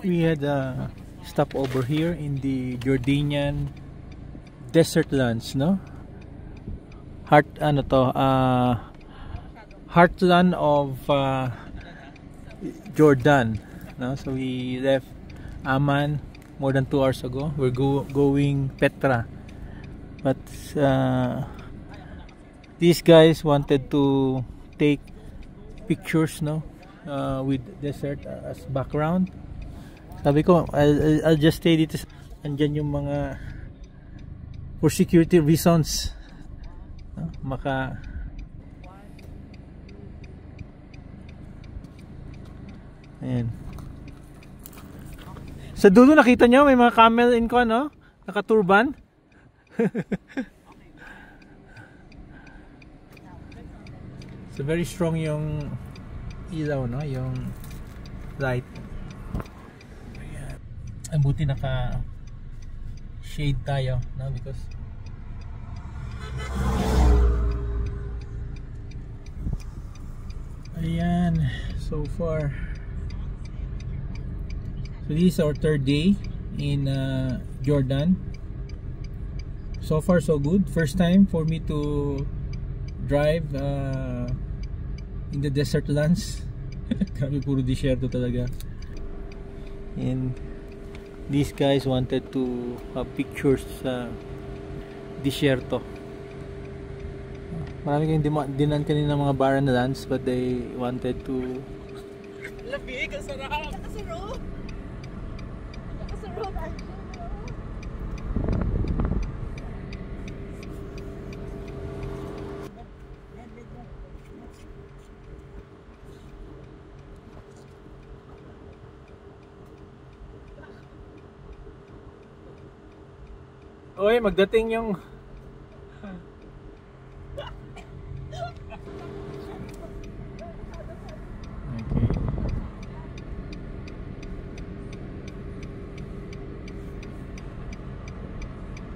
We had a stop over here in the Jordanian desert lands, no? Heartland of Jordan, no? So we left Amman more than 2 hours ago. We're going Petra, but these guys wanted to take pictures, no, with desert as background. Sabi ko, I'll just stay dito. Andyan yung mga for security reasons, no? Ayan. Sa dulo nakita nyo may mga camel in ko, no? Naka-turban. So very strong yung ilaw, no? Yung light. Ayan. Ang buti naka shade tayo, no? Because ayan, so far. So this is our 3rd day in Jordan. So far so good. First time for me to drive in the desert lands. Kami puro disyerto talaga. And these guys wanted to have pictures sa disyerto. Marami kayong dinan kanina ng mga barren lands, but they wanted to Labi, kasarap! Kasarap! Kasarap! Oy, magdating yung